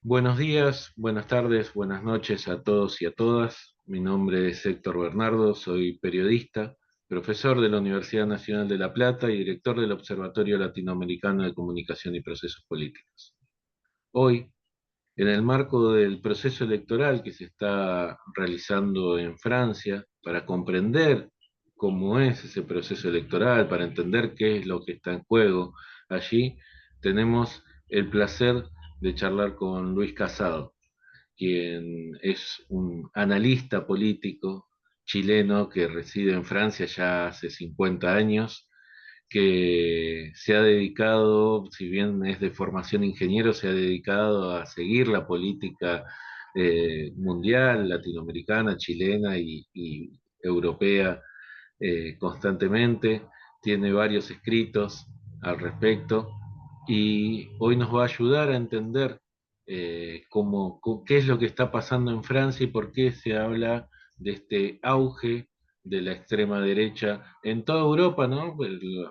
Buenos días, buenas tardes, buenas noches a todos y a todas. Mi nombre es Héctor Bernardo, soy periodista, profesor de la Universidad Nacional de La Plata y director del Observatorio Latinoamericano de Comunicación y Procesos Políticos. Hoy, en el marco del proceso electoral que se está realizando en Francia, para comprender cómo es ese proceso electoral, para entender qué es lo que está en juego allí, tenemos el placer de charlar con Luis Casado, quien es un analista político chileno que reside en Francia ya hace 50 años, que se ha dedicado, si bien es de formación ingeniero, se ha dedicado a seguir la política mundial, latinoamericana, chilena y europea constantemente. Tiene varios escritos al respecto y hoy nos va a ayudar a entender qué es lo que está pasando en Francia y por qué se habla de este auge de la extrema derecha en toda Europa, ¿no?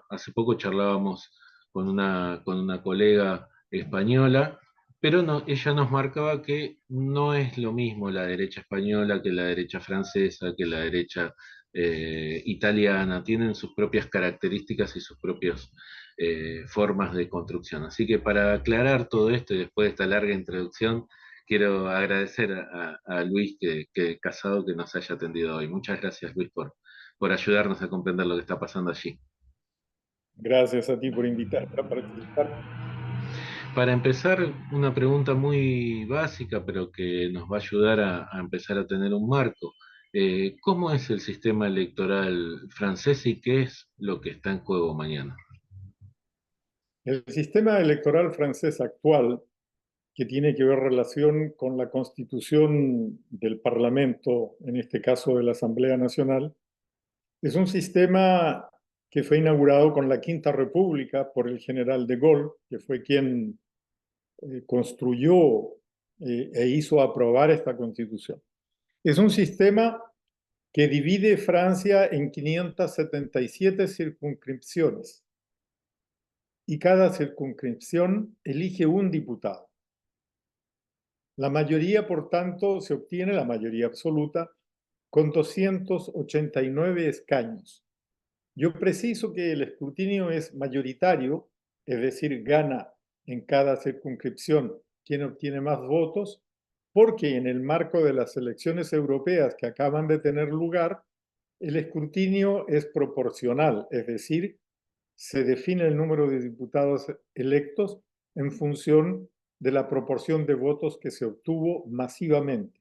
Hace poco charlábamos con una colega española, pero no, ella nos marcaba que no es lo mismo la derecha española que la derecha francesa, que la derecha italiana, tienen sus propias características y sus propias formas de construcción. Así que para aclarar todo esto y después de esta larga introducción, quiero agradecer a Luis Casado que nos haya atendido hoy. Muchas gracias, Luis, por ayudarnos a comprender lo que está pasando allí. Gracias a ti por invitarme a participar. Para empezar, una pregunta muy básica, pero que nos va a ayudar a empezar a tener un marco. ¿Cómo es el sistema electoral francés y qué es lo que está en juego mañana? El sistema electoral francés actual, que tiene que ver relación con la constitución del Parlamento, en este caso de la Asamblea Nacional, es un sistema que fue inaugurado con la Quinta República por el general de Gaulle, que fue quien construyó e hizo aprobar esta constitución. Es un sistema que divide Francia en 577 circunscripciones y cada circunscripción elige un diputado. La mayoría, por tanto, se obtiene, la mayoría absoluta, con 289 escaños. Yo preciso que el escrutinio es mayoritario, es decir, gana en cada circunscripción quien obtiene más votos, porque en el marco de las elecciones europeas que acaban de tener lugar, el escrutinio es proporcional, es decir, se define el número de diputados electos en función de la proporción de votos que se obtuvo masivamente.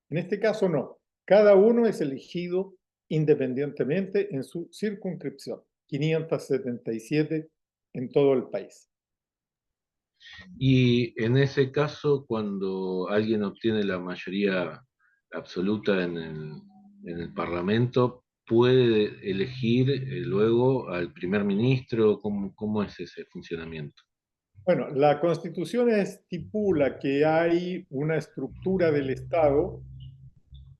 En este caso no, cada uno es elegido independientemente en su circunscripción, 577 en todo el país. Y en ese caso, cuando alguien obtiene la mayoría absoluta en el Parlamento, puede elegir luego al primer ministro. ¿Cómo es ese funcionamiento? Bueno, la Constitución estipula que hay una estructura del Estado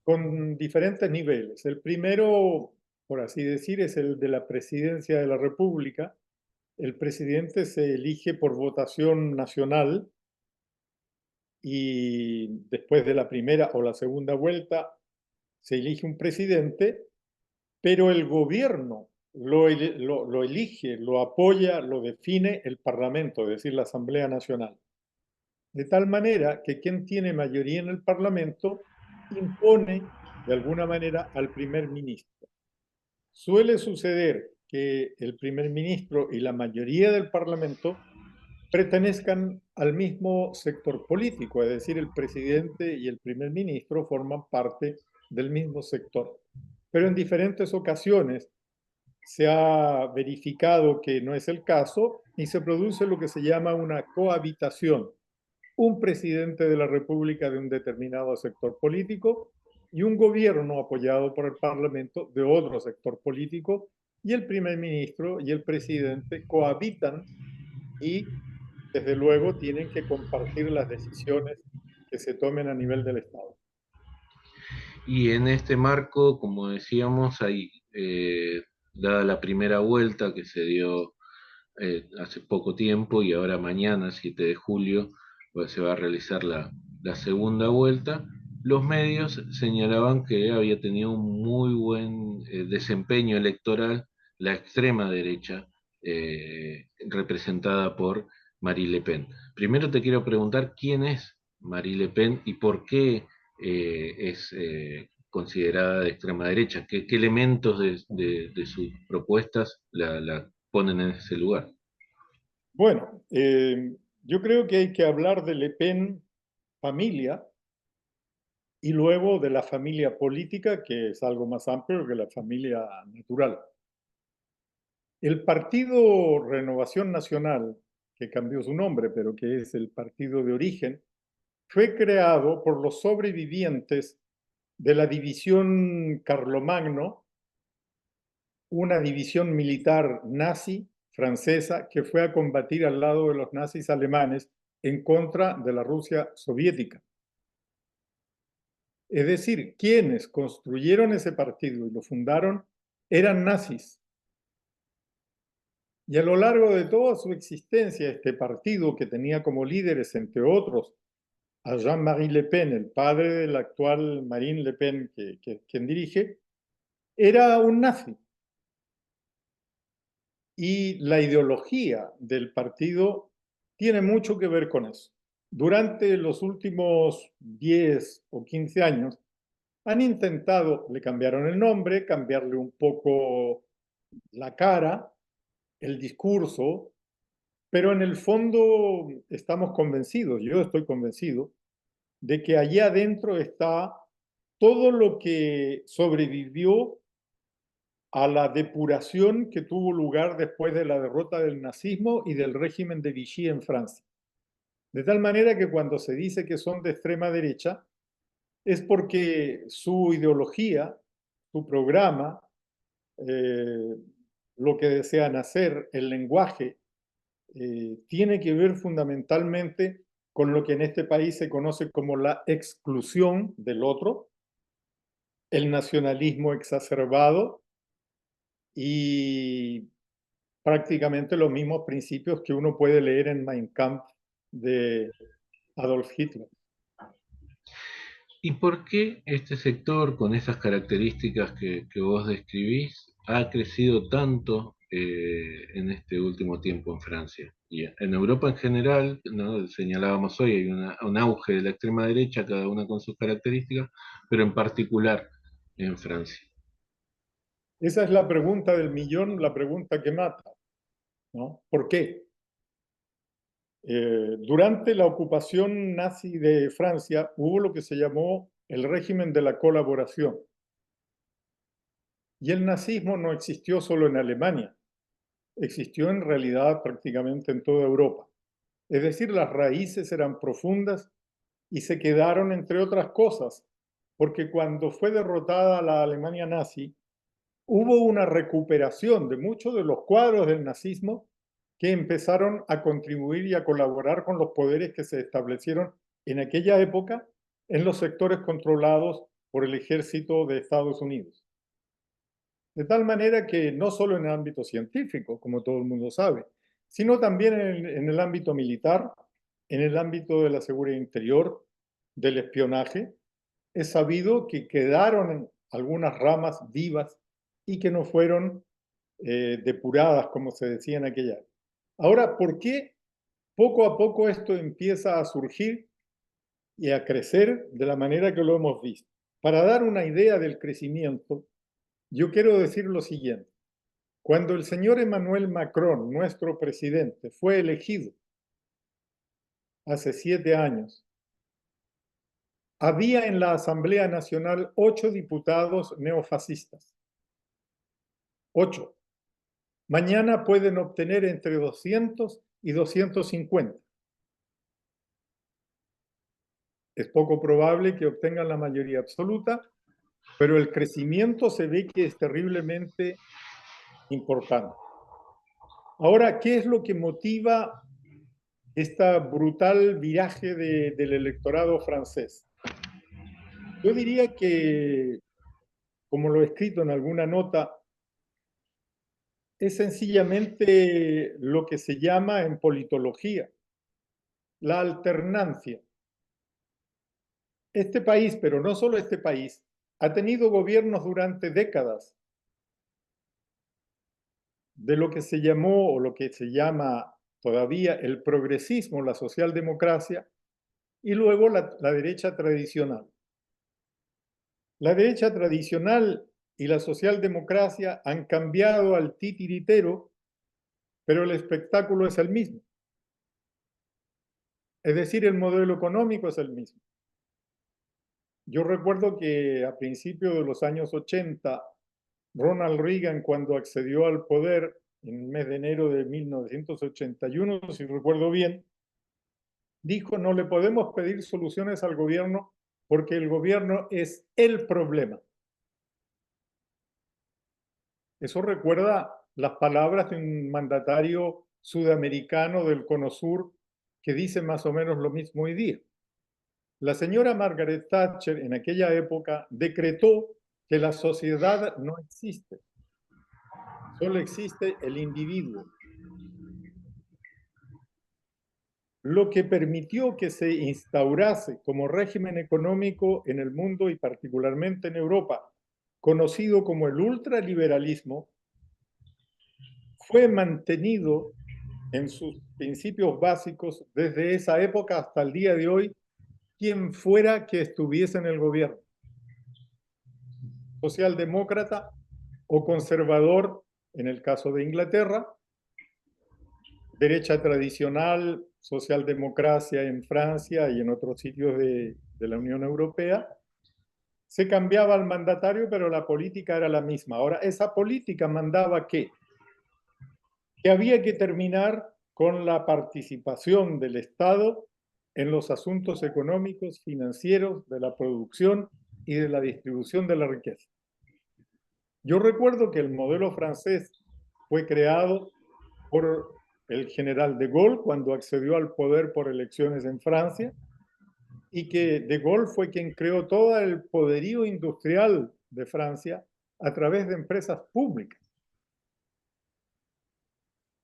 con diferentes niveles. El primero, por así decir, es el de la presidencia de la República. El presidente se elige por votación nacional y después de la primera o la segunda vuelta se elige un presidente, pero el gobierno lo elige, lo apoya, lo define el Parlamento, es decir, la Asamblea Nacional. De tal manera que quien tiene mayoría en el Parlamento impone de alguna manera al primer ministro. Suele suceder que el primer ministro y la mayoría del Parlamento pertenezcan al mismo sector político, es decir, el presidente y el primer ministro forman parte del mismo sector. Pero en diferentes ocasiones se ha verificado que no es el caso y se produce lo que se llama una cohabitación. Un presidente de la República de un determinado sector político y un gobierno apoyado por el Parlamento de otro sector político, y el primer ministro y el presidente cohabitan y desde luego tienen que compartir las decisiones que se tomen a nivel del Estado. Y en este marco, como decíamos, hay, dada la primera vuelta que se dio hace poco tiempo y ahora mañana, 7 de julio, pues se va a realizar la segunda vuelta, los medios señalaban que había tenido un muy buen desempeño electoral la extrema derecha, representada por Marie Le Pen. Primero te quiero preguntar quién es Marie Le Pen y por qué es considerada de extrema derecha. ¿Qué elementos de sus propuestas la ponen en ese lugar? Bueno, yo creo que hay que hablar de Le Pen familia y luego de la familia política, que es algo más amplio que la familia natural. El Partido Renovación Nacional, que cambió su nombre, pero que es el partido de origen, fue creado por los sobrevivientes de la división Carlomagno, una división militar nazi francesa que fue a combatir al lado de los nazis alemanes en contra de la Rusia soviética. Es decir, quienes construyeron ese partido y lo fundaron eran nazis. Y a lo largo de toda su existencia, este partido, que tenía como líderes, entre otros, a Jean-Marie Le Pen, el padre del actual Marine Le Pen, quien dirige, era un nazi. Y la ideología del partido tiene mucho que ver con eso. Durante los últimos 10 o 15 años han intentado, le cambiaron el nombre, cambiarle un poco la cara, el discurso, pero en el fondo estamos convencidos, yo estoy convencido, de que allá adentro está todo lo que sobrevivió a la depuración que tuvo lugar después de la derrota del nazismo y del régimen de Vichy en Francia. De tal manera que cuando se dice que son de extrema derecha, es porque su ideología, su programa, eh, lo que desean hacer, el lenguaje, tiene que ver fundamentalmente con lo que en este país se conoce como la exclusión del otro, el nacionalismo exacerbado y prácticamente los mismos principios que uno puede leer en Mein Kampf de Adolf Hitler. ¿Y por qué este sector, con esas características que vos describís, ha crecido tanto en este último tiempo en Francia? Y en Europa en general, ¿no? Señalábamos hoy, hay un auge de la extrema derecha, cada una con sus características, pero en particular en Francia. Esa es la pregunta del millón, la pregunta que mata, ¿no? ¿Por qué? Durante la ocupación nazi de Francia hubo lo que se llamó el régimen de la colaboración. Y el nazismo no existió solo en Alemania, existió en realidad prácticamente en toda Europa. Es decir, las raíces eran profundas y se quedaron, entre otras cosas, porque cuando fue derrotada la Alemania nazi, hubo una recuperación de muchos de los cuadros del nazismo que empezaron a contribuir y a colaborar con los poderes que se establecieron en aquella época en los sectores controlados por el ejército de Estados Unidos. De tal manera que no solo en el ámbito científico, como todo el mundo sabe, sino también en el ámbito militar, en el ámbito de la seguridad interior, del espionaje, es sabido que quedaron algunas ramas vivas y que no fueron depuradas, como se decía en aquella. Ahora, ¿por qué poco a poco esto empieza a surgir y a crecer de la manera que lo hemos visto? Para dar una idea del crecimiento, yo quiero decir lo siguiente. Cuando el señor Emmanuel Macron, nuestro presidente, fue elegido hace 7 años, había en la Asamblea Nacional 8 diputados neofascistas. 8. Mañana pueden obtener entre 200 y 250. Es poco probable que obtengan la mayoría absoluta, pero el crecimiento se ve que es terriblemente importante. Ahora, ¿qué es lo que motiva este brutal viraje del electorado francés? Yo diría que, como lo he escrito en alguna nota, es sencillamente lo que se llama en politología la alternancia. Este país, pero no solo este país, ha tenido gobiernos durante décadas de lo que se llamó o lo que se llama todavía el progresismo, la socialdemocracia, y luego la derecha tradicional. La derecha tradicional y la socialdemocracia han cambiado al titiritero, pero el espectáculo es el mismo. Es decir, el modelo económico es el mismo. Yo recuerdo que a principios de los años 80, Ronald Reagan, cuando accedió al poder en el mes de enero de 1981, si recuerdo bien, dijo: no le podemos pedir soluciones al gobierno porque el gobierno es el problema. Eso recuerda las palabras de un mandatario sudamericano del Cono Sur que dice más o menos lo mismo hoy día. La señora Margaret Thatcher en aquella época decretó que la sociedad no existe, solo existe el individuo, lo que permitió que se instaurase como régimen económico en el mundo y particularmente en Europa, conocido como el ultraliberalismo, fue mantenido en sus principios básicos desde esa época hasta el día de hoy, quien fuera que estuviese en el gobierno, socialdemócrata o conservador en el caso de Inglaterra, derecha tradicional, socialdemocracia en Francia y en otros sitios de la Unión Europea. Se cambiaba el mandatario, pero la política era la misma. Ahora, esa política mandaba que había que terminar con la participación del Estado en los asuntos económicos, financieros, de la producción y de la distribución de la riqueza. Yo recuerdo que el modelo francés fue creado por el general de Gaulle cuando accedió al poder por elecciones en Francia, y que de Gaulle fue quien creó todo el poderío industrial de Francia a través de empresas públicas.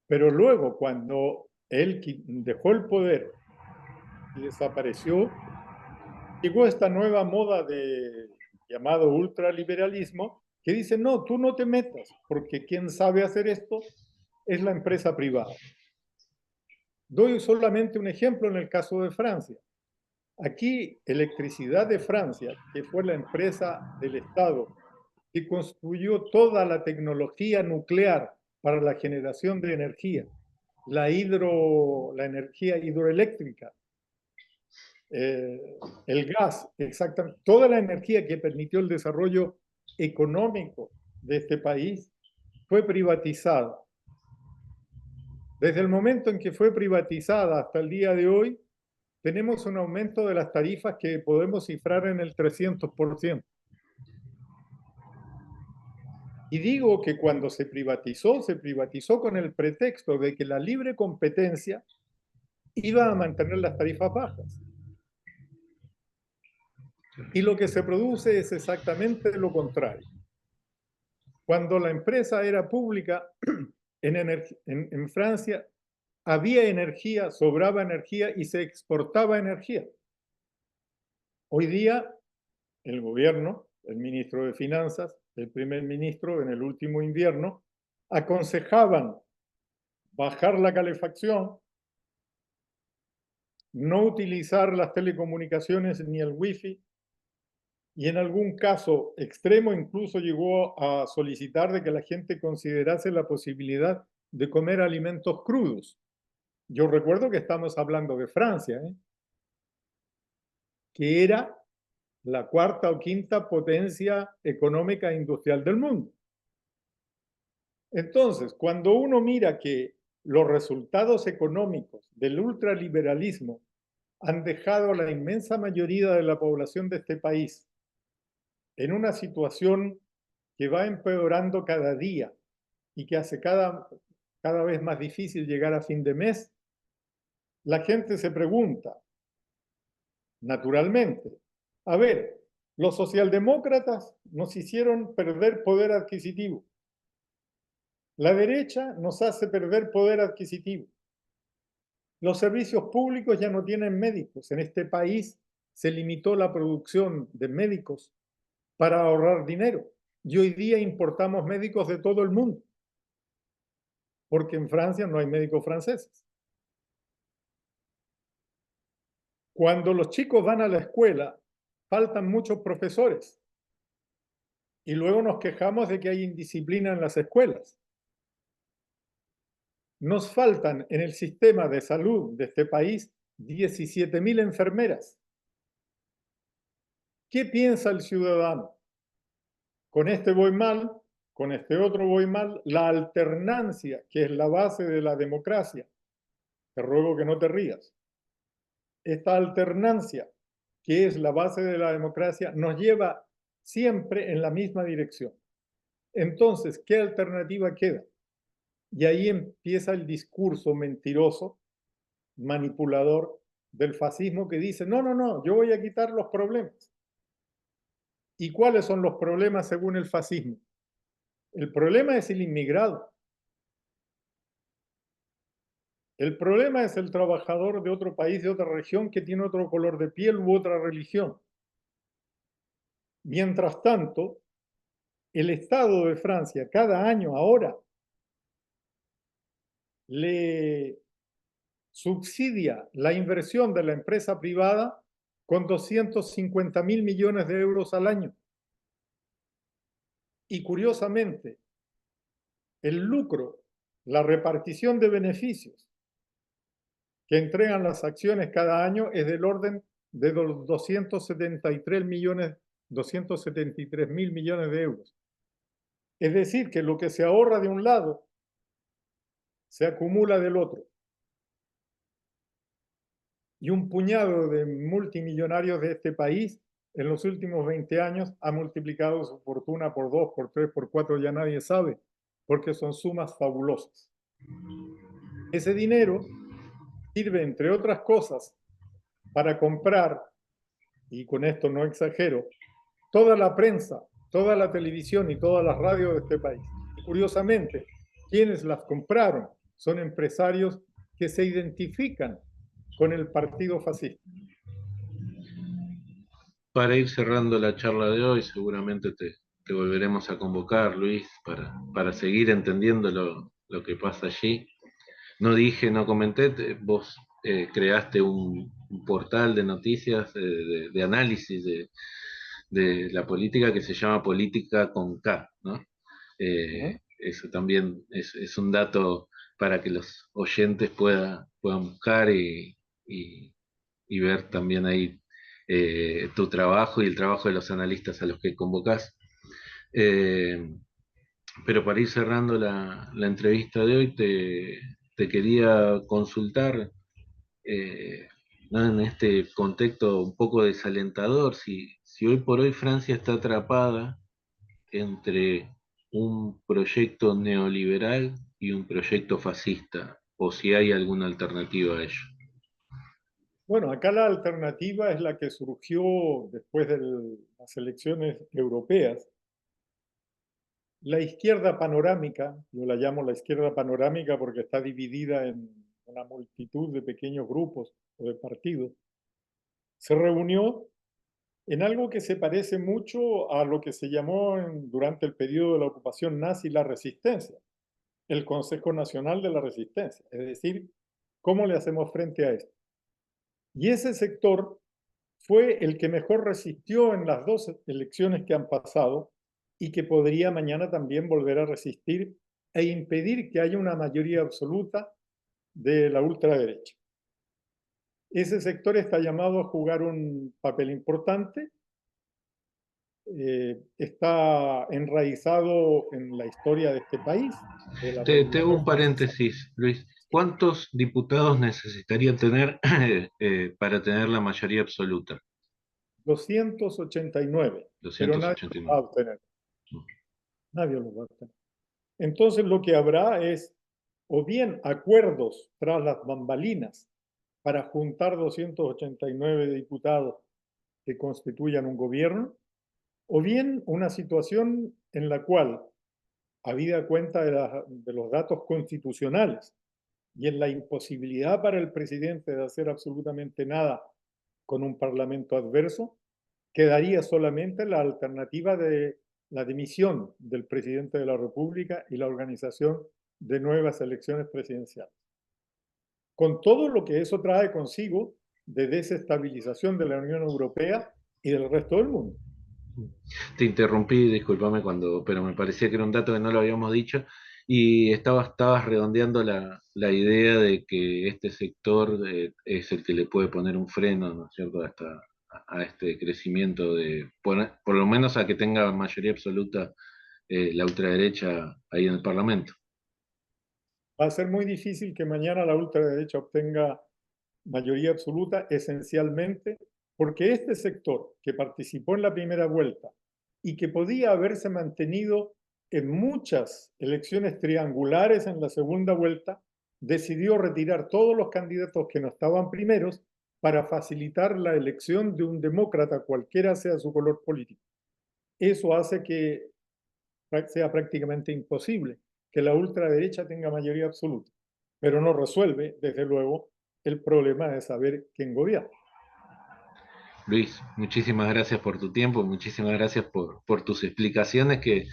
Pero luego, cuando él dejó el poder y desapareció, llegó esta nueva moda llamado ultraliberalismo, que dice: no, tú no te metas, porque quien sabe hacer esto es la empresa privada. Doy solamente un ejemplo en el caso de Francia. Aquí, Electricidad de Francia, que fue la empresa del Estado que construyó toda la tecnología nuclear para la generación de energía, la energía hidroeléctrica, el gas, exactamente, toda la energía que permitió el desarrollo económico de este país, fue privatizada. Desde el momento en que fue privatizada hasta el día de hoy, tenemos un aumento de las tarifas que podemos cifrar en el 300%. Y digo que cuando se privatizó con el pretexto de que la libre competencia iba a mantener las tarifas bajas. Y lo que se produce es exactamente lo contrario. Cuando la empresa era pública, en Francia había energía, sobraba energía y se exportaba energía. Hoy día, el gobierno, el ministro de Finanzas, el primer ministro en el último invierno, aconsejaban bajar la calefacción, no utilizar las telecomunicaciones ni el wifi, y en algún caso extremo incluso llegó a solicitar de que la gente considerase la posibilidad de comer alimentos crudos. Yo recuerdo que estamos hablando de Francia, que era la cuarta o quinta potencia económica e industrial del mundo. Entonces, cuando uno mira que los resultados económicos del ultraliberalismo han dejado a la inmensa mayoría de la población de este país en una situación que va empeorando cada día y que hace cada vez más difícil llegar a fin de mes, la gente se pregunta, naturalmente, a ver, los socialdemócratas nos hicieron perder poder adquisitivo. La derecha nos hace perder poder adquisitivo. Los servicios públicos ya no tienen médicos. En este país se limitó la producción de médicos para ahorrar dinero. Y hoy día importamos médicos de todo el mundo, porque en Francia no hay médicos franceses. Cuando los chicos van a la escuela, faltan muchos profesores. Y luego nos quejamos de que hay indisciplina en las escuelas. Nos faltan en el sistema de salud de este país 17.000 enfermeras. ¿Qué piensa el ciudadano? Con este voy mal, con este otro voy mal. La alternancia, que es la base de la democracia, te ruego que no te rías. Esta alternancia, que es la base de la democracia, nos lleva siempre en la misma dirección. Entonces, ¿qué alternativa queda? Y ahí empieza el discurso mentiroso, manipulador del fascismo que dice, no, no, no, yo voy a quitar los problemas. ¿Y cuáles son los problemas según el fascismo? El problema es el inmigrado. El problema es el trabajador de otro país, de otra región, que tiene otro color de piel u otra religión. Mientras tanto, el Estado de Francia cada año ahora le subsidia la inversión de la empresa privada con 250.000 millones de euros al año. Y curiosamente, el lucro, la repartición de beneficios que entregan las acciones cada año es del orden de los 273.000 millones de euros. Es decir, que lo que se ahorra de un lado se acumula del otro. Y un puñado de multimillonarios de este país en los últimos 20 años ha multiplicado su fortuna por 2, por 3, por 4, ya nadie sabe, porque son sumas fabulosas. Ese dinero sirve, entre otras cosas, para comprar, y con esto no exagero, toda la prensa, toda la televisión y todas las radios de este país. Y curiosamente, quienes las compraron son empresarios que se identifican con el partido fascista. Para ir cerrando la charla de hoy, seguramente te volveremos a convocar, Luis, para seguir entendiendo lo que pasa allí. No dije, no comenté, vos creaste un portal de noticias, de análisis de la política que se llama Política con K, ¿no? Eso también es un dato para que los oyentes puedan buscar y ver también ahí tu trabajo y el trabajo de los analistas a los que convocás. Eh, pero para ir cerrando la entrevista de hoy, te quería consultar, eh, ¿no? En este contexto un poco desalentador, si hoy por hoy Francia está atrapada entre un proyecto neoliberal y un proyecto fascista, o si hay alguna alternativa a ello. Bueno, acá la alternativa es la que surgió después de las elecciones europeas. La izquierda panorámica, yo la llamo la izquierda panorámica porque está dividida en una multitud de pequeños grupos o de partidos, se reunió en algo que se parece mucho a lo que se llamó durante el periodo de la ocupación nazi la resistencia, el Consejo Nacional de la Resistencia, es decir, ¿cómo le hacemos frente a esto? Y ese sector fue el que mejor resistió en las dos elecciones que han pasado y que podría mañana también volver a resistir e impedir que haya una mayoría absoluta de la ultraderecha. Ese sector está llamado a jugar un papel importante, está enraizado en la historia de este país, de la Te hago Revolución un Francesa. paréntesis, Luis. ¿Cuántos diputados necesitaría tener para tener la mayoría absoluta? 289, pero nadie lo va a 289. obtener. Nadie lo va a obtener. Entonces lo que habrá es o bien acuerdos tras las bambalinas para juntar 289 diputados que constituyan un gobierno, o bien una situación en la cual, habida cuenta de los datos constitucionales, y en la imposibilidad para el presidente de hacer absolutamente nada con un parlamento adverso, quedaría solamente la alternativa de la dimisión del presidente de la República y la organización de nuevas elecciones presidenciales, con todo lo que eso trae consigo de desestabilización de la Unión Europea y del resto del mundo. Te interrumpí, discúlpame pero me parecía que era un dato que no lo habíamos dicho y estabas redondeando la idea de que este sector es el que le puede poner un freno, ¿no es cierto?, a este crecimiento por lo menos a que tenga mayoría absoluta la ultraderecha ahí en el Parlamento. Va a ser muy difícil que mañana la ultraderecha obtenga mayoría absoluta, esencialmente porque este sector que participó en la primera vuelta y que podía haberse mantenido en muchas elecciones triangulares en la segunda vuelta, decidió retirar todos los candidatos que no estaban primeros para facilitar la elección de un demócrata, cualquiera sea su color político. Eso hace que sea prácticamente imposible que la ultraderecha tenga mayoría absoluta, pero no resuelve, desde luego, el problema de saber quién gobierna. Luis, muchísimas gracias por tu tiempo, muchísimas gracias por tus explicaciones que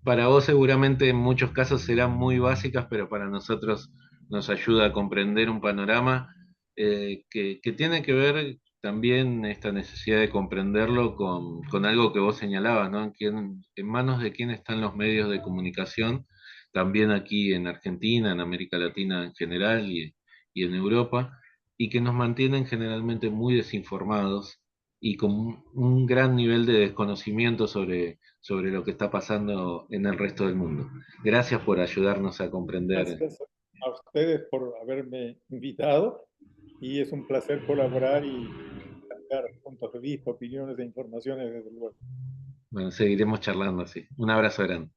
para vos seguramente en muchos casos serán muy básicas, pero para nosotros nos ayuda a comprender un panorama que tiene que ver también esta necesidad de comprenderlo con algo que vos señalabas, ¿no? En manos de quién están los medios de comunicación, también aquí en Argentina, en América Latina en general y en Europa, y que nos mantienen generalmente muy desinformados y con un gran nivel de desconocimiento sobre lo que está pasando en el resto del mundo. Gracias por ayudarnos a comprender. Gracias a ustedes por haberme invitado y es un placer colaborar y cambiar puntos de vista, opiniones e informaciones desde luego. Bueno, seguiremos charlando así. Un abrazo grande.